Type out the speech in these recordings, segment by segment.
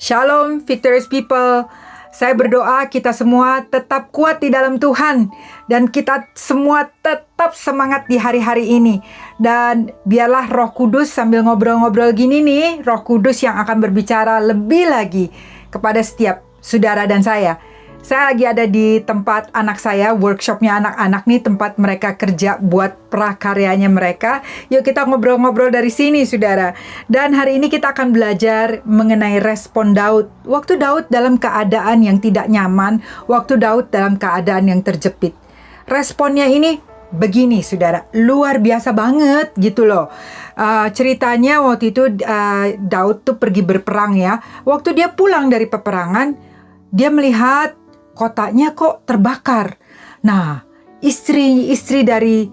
Shalom Victorious People. Saya berdoa kita semua tetap kuat di dalam Tuhan. Dan kita semua tetap semangat di hari-hari ini. Dan biarlah Roh Kudus sambil ngobrol-ngobrol gini nih, Roh Kudus yang akan berbicara lebih lagi kepada setiap saudara dan saya. Saya lagi ada di tempat anak saya, workshopnya anak-anak nih, tempat mereka kerja buat prakaryanya mereka. Yuk kita ngobrol-ngobrol dari sini, saudara. Dan hari ini kita akan belajar mengenai respon Daud. Waktu Daud dalam keadaan yang tidak nyaman, waktu Daud dalam keadaan yang terjepit. Responnya ini begini, saudara, luar biasa banget gitu loh. Ceritanya waktu itu Daud tuh pergi berperang ya. Waktu dia pulang dari peperangan, dia melihat kotanya kok terbakar. Nah, istri-istri dari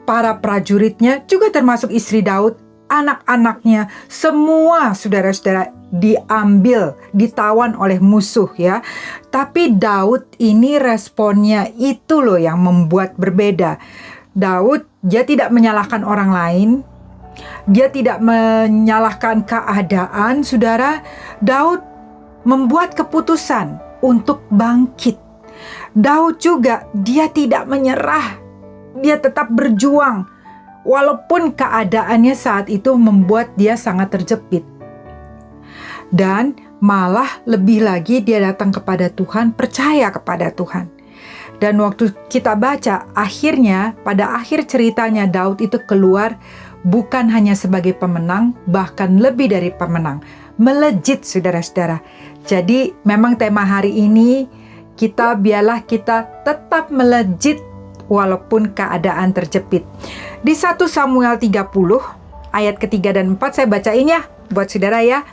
para prajuritnya, juga termasuk istri Daud, anak-anaknya, semua saudara-saudara diambil, ditawan oleh musuh ya. Tapi Daud ini responnya itu loh yang membuat berbeda. Daud, dia tidak menyalahkan orang lain, dia tidak menyalahkan keadaan, saudara. Daud membuat keputusan untuk bangkit. Daud juga, dia tidak menyerah. Dia tetap berjuang. Walaupun keadaannya saat itu membuat dia sangat terjepit. Dan malah lebih lagi dia datang kepada Tuhan, percaya kepada Tuhan. Dan waktu kita baca, akhirnya pada akhir ceritanya Daud itu keluar bukan hanya sebagai pemenang, bahkan lebih dari pemenang. Melejit, saudara-saudara. Jadi memang tema hari ini biarlah kita tetap melejit walaupun keadaan terjepit. Di 1 Samuel 30 ayat ketiga dan 4 saya bacain ya buat saudara ya.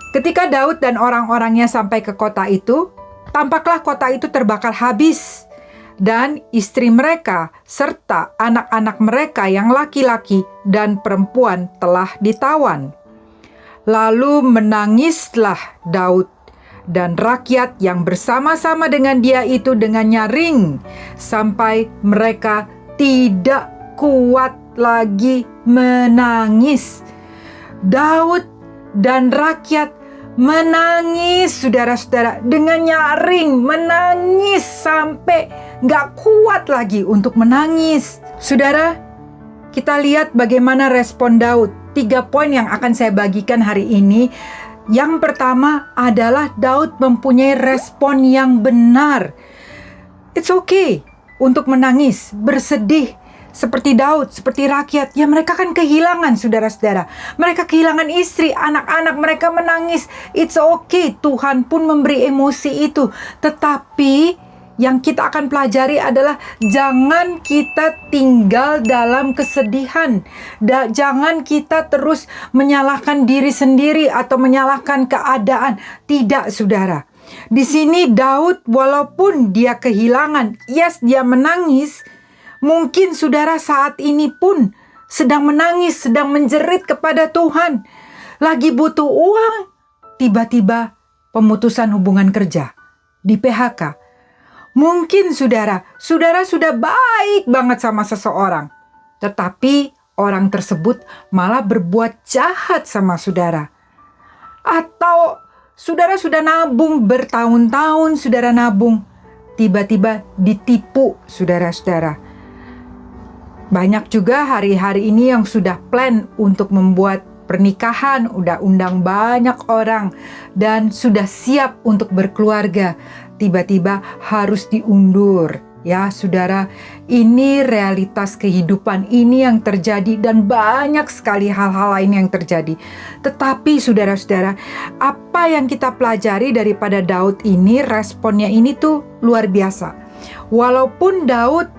Ketika Daud dan orang-orangnya sampai ke kota itu, tampaklah kota itu terbakar habis. Dan istri mereka serta anak-anak mereka yang laki-laki dan perempuan telah ditawan. Lalu menangislah Daud dan rakyat yang bersama-sama dengan dia itu dengan nyaring sampai mereka tidak kuat lagi menangis. Daud dan rakyat menangis, saudara-saudara, dengan nyaring, menangis sampai gak kuat lagi untuk menangis. Saudara, kita lihat bagaimana respon Daud. 3 poin yang akan saya bagikan hari ini. Yang pertama adalah Daud mempunyai respon yang benar. It's okay untuk menangis, bersedih, seperti Daud, seperti rakyat. Ya mereka kan kehilangan, saudara-saudara. Mereka kehilangan istri, anak-anak mereka menangis. It's okay, Tuhan pun memberi emosi itu. Tetapi yang kita akan pelajari adalah jangan kita tinggal dalam kesedihan. Jangan kita terus menyalahkan diri sendiri atau menyalahkan keadaan. Tidak, saudara. Di sini Daud walaupun dia kehilangan, yes dia menangis. Mungkin saudara saat ini pun sedang menangis, sedang menjerit kepada Tuhan. Lagi butuh uang, tiba-tiba pemutusan hubungan kerja, di PHK. Mungkin saudara sudah baik banget sama seseorang, tetapi orang tersebut malah berbuat jahat sama saudara. Atau saudara sudah nabung bertahun-tahun, saudara nabung, tiba-tiba ditipu, saudara-saudara. Banyak juga hari-hari ini yang sudah plan untuk membuat pernikahan, udah undang banyak orang, dan sudah siap untuk berkeluarga. Tiba-tiba harus diundur. Ya saudara, ini realitas kehidupan ini yang terjadi dan banyak sekali hal-hal lain yang terjadi. Tetapi saudara-saudara, apa yang kita pelajari daripada Daud ini, responnya ini tuh luar biasa. Walaupun Daud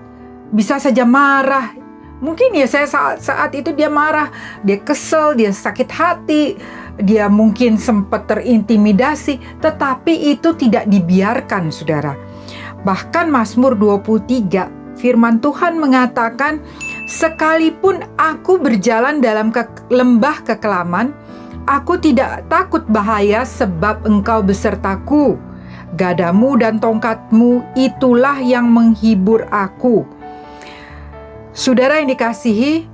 bisa saja marah, mungkin ya saat itu dia marah, dia kesel, dia sakit hati, dia mungkin sempat terintimidasi, tetapi itu tidak dibiarkan, saudara. Bahkan Mazmur 23, firman Tuhan mengatakan, sekalipun aku berjalan dalam lembah kekelaman, aku tidak takut bahaya sebab engkau besertaku. Gadamu dan tongkatmu itulah yang menghibur aku. Saudara yang dikasihi,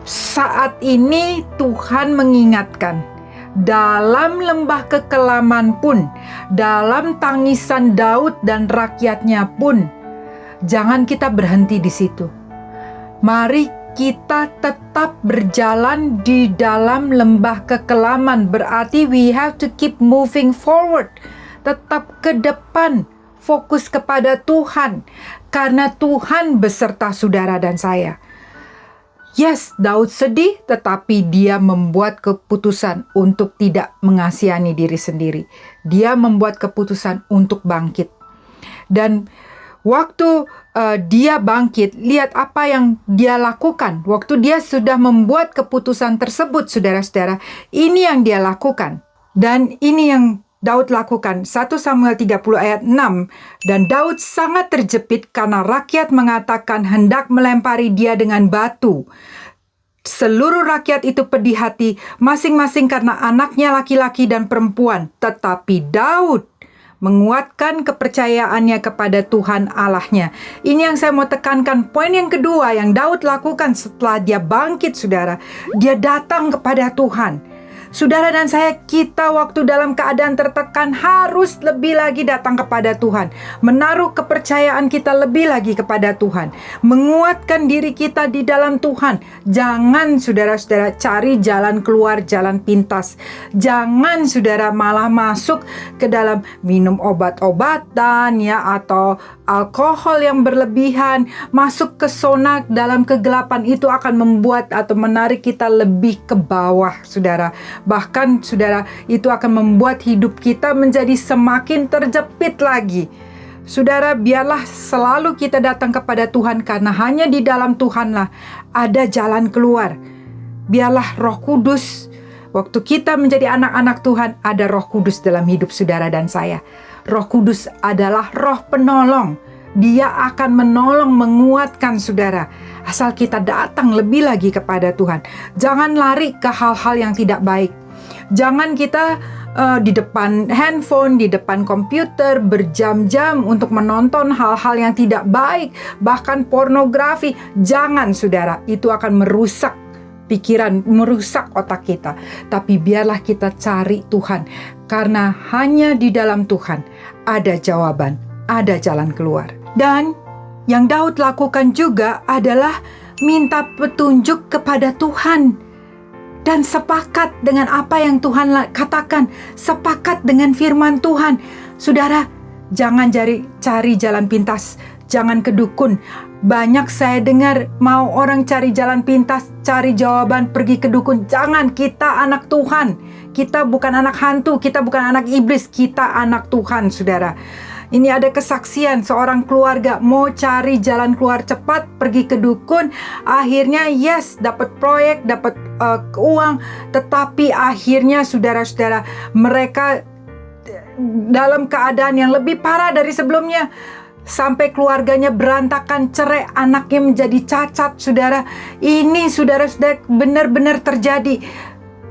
saat ini Tuhan mengingatkan dalam lembah kekelaman pun, dalam tangisan Daud dan rakyatnya pun, jangan kita berhenti di situ. Mari kita tetap berjalan di dalam lembah kekelaman, berarti we have to keep moving forward. Tetap ke depan, fokus kepada Tuhan, karena Tuhan beserta saudara dan saya. Yes, Daud sedih, tetapi dia membuat keputusan untuk tidak mengasihani diri sendiri. Dia membuat keputusan untuk bangkit. Dan waktu dia bangkit, lihat apa yang dia lakukan. Waktu dia sudah membuat keputusan tersebut, saudara-saudara, ini yang dia lakukan. Dan ini yang Daud lakukan. 1 Samuel 30 ayat 6. Dan Daud sangat terjepit karena rakyat mengatakan hendak melempari dia dengan batu. Seluruh rakyat itu pedih hati, masing-masing karena anaknya laki-laki dan perempuan. Tetapi Daud menguatkan kepercayaannya kepada Tuhan Allahnya. Ini yang saya mau tekankan. Poin yang kedua yang Daud lakukan setelah dia bangkit, saudara. Dia datang kepada Tuhan. Saudara dan saya, kita waktu dalam keadaan tertekan harus lebih lagi datang kepada Tuhan. Menaruh kepercayaan kita lebih lagi kepada Tuhan. Menguatkan diri kita di dalam Tuhan. Jangan saudara-saudara cari jalan keluar, jalan pintas. Jangan saudara malah masuk ke dalam minum obat-obatan ya, atau alkohol yang berlebihan. Masuk ke zona dalam kegelapan itu akan membuat atau menarik kita lebih ke bawah, saudara. Bahkan saudara, itu akan membuat hidup kita menjadi semakin terjepit lagi. Saudara, biarlah selalu kita datang kepada Tuhan, karena hanya di dalam Tuhanlah ada jalan keluar. Biarlah Roh Kudus, waktu kita menjadi anak-anak Tuhan, ada Roh Kudus dalam hidup saudara dan saya. Roh Kudus adalah Roh penolong. Dia akan menolong, menguatkan saudara. Asal kita datang lebih lagi kepada Tuhan. Jangan lari ke hal-hal yang tidak baik. Jangan kita di depan handphone, di depan komputer berjam-jam untuk menonton hal-hal yang tidak baik. Bahkan pornografi. Jangan saudara, itu akan merusak pikiran, merusak otak kita. Tapi biarlah kita cari Tuhan. Karena hanya di dalam Tuhan ada jawaban, ada jalan keluar. Dan yang Daud lakukan juga adalah minta petunjuk kepada Tuhan. Dan sepakat dengan apa yang Tuhan katakan. Sepakat dengan firman Tuhan. Saudara, jangan cari jalan pintas. Jangan ke dukun. Banyak saya dengar mau orang cari jalan pintas, cari jawaban, pergi ke dukun. Jangan, kita anak Tuhan. Kita bukan anak hantu, kita bukan anak iblis. Kita anak Tuhan, saudara. Ini ada kesaksian seorang keluarga mau cari jalan keluar cepat, pergi ke dukun. Akhirnya yes, dapat proyek, dapat uang. Tetapi akhirnya saudara-saudara, mereka dalam keadaan yang lebih parah dari sebelumnya. Sampai keluarganya berantakan, cerai, anaknya menjadi cacat, saudara. Ini saudara-saudara benar-benar terjadi.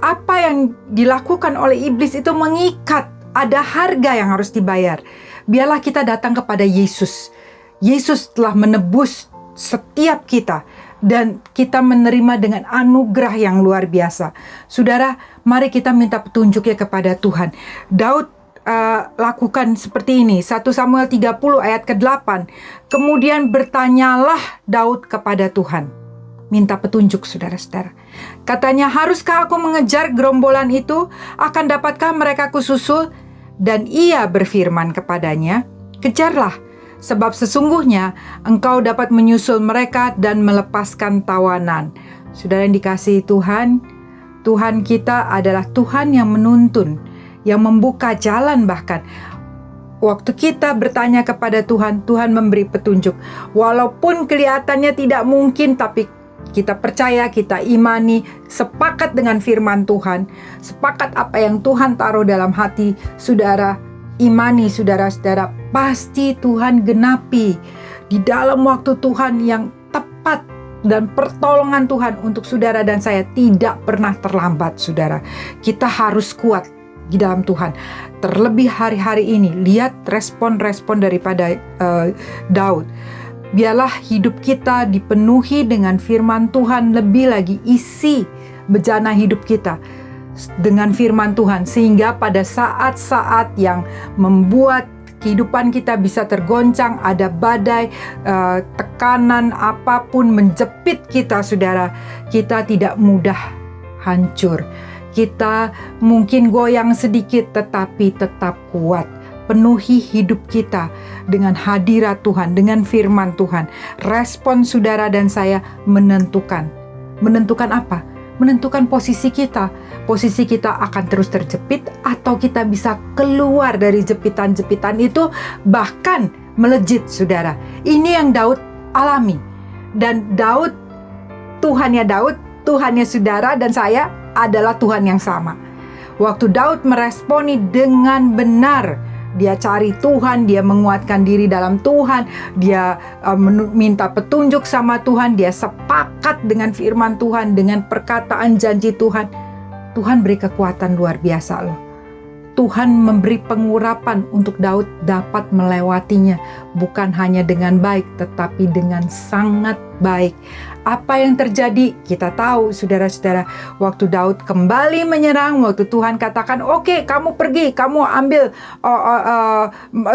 Apa yang dilakukan oleh iblis itu mengikat. Ada harga yang harus dibayar. Biarlah kita datang kepada Yesus. Yesus telah menebus setiap kita. Dan kita menerima dengan anugerah yang luar biasa. Saudara, mari kita minta petunjuknya kepada Tuhan. Daud lakukan seperti ini. 1 Samuel 30 ayat ke-8. Kemudian bertanyalah Daud kepada Tuhan. Minta petunjuk, saudara-saudara. Katanya, haruskah aku mengejar gerombolan itu? Akan dapatkah mereka kususul? Dan ia berfirman kepadanya, kejarlah, sebab sesungguhnya engkau dapat menyusul mereka dan melepaskan tawanan. Saudara yang dikasihi Tuhan, Tuhan kita adalah Tuhan yang menuntun, yang membuka jalan bahkan. Waktu kita bertanya kepada Tuhan, Tuhan memberi petunjuk. Walaupun kelihatannya tidak mungkin, tapi kita percaya, kita imani, sepakat dengan firman Tuhan, sepakat apa yang Tuhan taruh dalam hati saudara, imani saudara-saudara, pasti Tuhan genapi di dalam waktu Tuhan yang tepat. Dan pertolongan Tuhan untuk saudara dan saya tidak pernah terlambat, saudara. Kita harus kuat di dalam Tuhan. Terlebih hari-hari ini, lihat respon-respon daripada Daud. Biarlah hidup kita dipenuhi dengan firman Tuhan, lebih lagi isi bejana hidup kita. dengan firman Tuhan, sehingga pada saat-saat yang membuat kehidupan kita bisa tergoncang, ada badai, tekanan apapun menjepit kita, saudara, kita tidak mudah hancur. Kita mungkin goyang sedikit, tetapi tetap kuat. Penuhi hidup kita dengan hadirat Tuhan, dengan firman Tuhan. Respon saudara dan saya menentukan. Menentukan apa? Menentukan posisi kita. Posisi kita akan terus terjepit atau kita bisa keluar dari jepitan-jepitan itu, bahkan melejit, saudara. Ini yang Daud alami. Dan Daud, Tuhannya Daud, Tuhannya saudara dan saya adalah Tuhan yang sama. Waktu Daud meresponi dengan benar, dia cari Tuhan, dia menguatkan diri dalam Tuhan, dia minta petunjuk sama Tuhan, dia sepakat dengan firman Tuhan, dengan perkataan janji Tuhan. Tuhan beri kekuatan luar biasa loh. Tuhan memberi pengurapan untuk Daud dapat melewatinya, bukan hanya dengan baik, tetapi dengan sangat baik. Apa yang terjadi? Kita tahu, saudara-saudara, waktu Daud kembali menyerang, waktu Tuhan katakan, oke, kamu pergi, kamu ambil,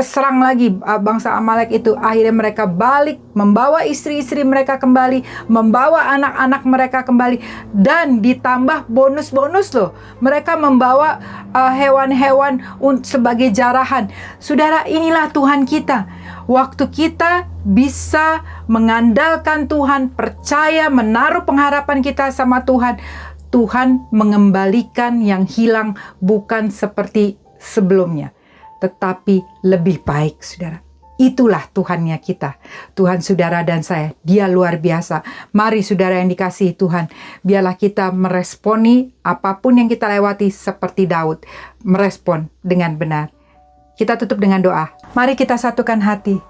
serang lagi bangsa Amalek itu. Akhirnya mereka balik, membawa istri-istri mereka kembali, membawa anak-anak mereka kembali, dan ditambah bonus-bonus loh. Mereka membawa hewan-hewan sebagai jarahan. Saudara, inilah Tuhan kita. Waktu kita bisa mengandalkan Tuhan, percaya, menaruh pengharapan kita sama Tuhan, Tuhan mengembalikan yang hilang, bukan seperti sebelumnya, tetapi lebih baik, saudara. Itulah Tuhannya kita, Tuhan saudara dan saya. Dia luar biasa. Mari saudara yang dikasihi Tuhan, biarlah kita meresponi apapun yang kita lewati seperti Daud, merespon dengan benar. Kita tutup dengan doa. Mari kita satukan hati.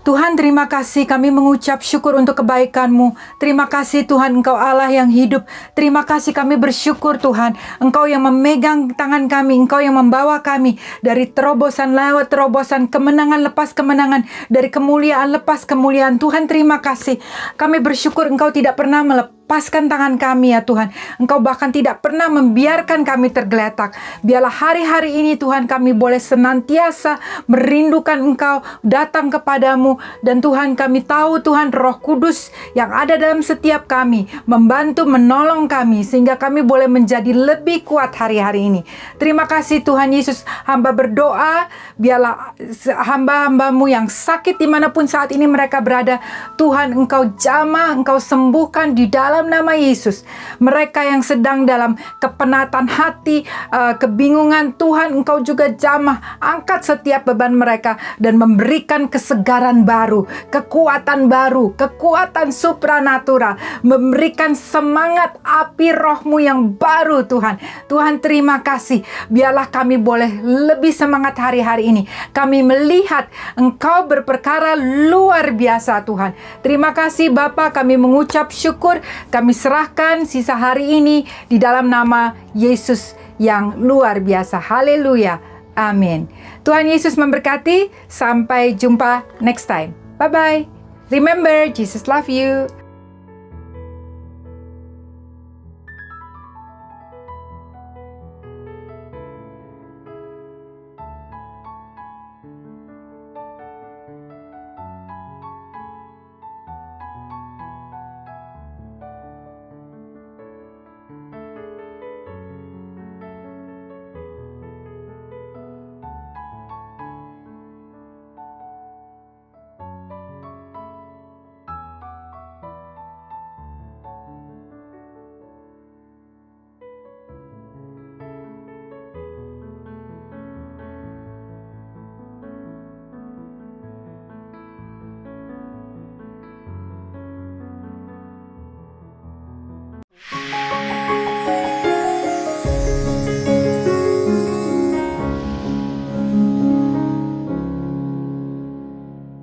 Tuhan, terima kasih, kami mengucap syukur untuk kebaikan-Mu. Terima kasih Tuhan, Engkau Allah yang hidup. Terima kasih, kami bersyukur Tuhan, Engkau yang memegang tangan kami, Engkau yang membawa kami dari terobosan lewat terobosan, kemenangan lepas kemenangan, dari kemuliaan lepas kemuliaan. Tuhan, terima kasih. Kami bersyukur Engkau tidak pernah melepaskan tangan kami ya Tuhan. Engkau bahkan tidak pernah membiarkan kami tergeletak. Biarlah hari-hari ini Tuhan kami boleh senantiasa merindukan Engkau, datang kepadamu. Dan Tuhan, kami tahu Tuhan, Roh Kudus yang ada dalam setiap kami membantu, menolong kami, sehingga kami boleh menjadi lebih kuat hari-hari ini. Terima kasih Tuhan Yesus. Hamba berdoa, biarlah hamba-hambamu yang sakit dimanapun saat ini mereka berada, Tuhan Engkau jamah, Engkau sembuhkan di dalam nama Yesus. Mereka yang sedang dalam kepenatan hati, kebingungan, Tuhan Engkau juga jamah, angkat setiap beban mereka dan memberikan kesegaran baru, kekuatan baru, kekuatan supranatural, memberikan semangat api Roh-Mu yang baru Tuhan. Tuhan, terima kasih. Biarlah kami boleh lebih semangat hari-hari ini. Kami melihat Engkau berperkara luar biasa Tuhan. Terima kasih Bapa, kami mengucap syukur. Kami serahkan sisa hari ini di dalam nama Yesus yang luar biasa. Haleluya. Amin. Tuhan Yesus memberkati. Sampai jumpa next time. Bye-bye. Remember, Jesus love you.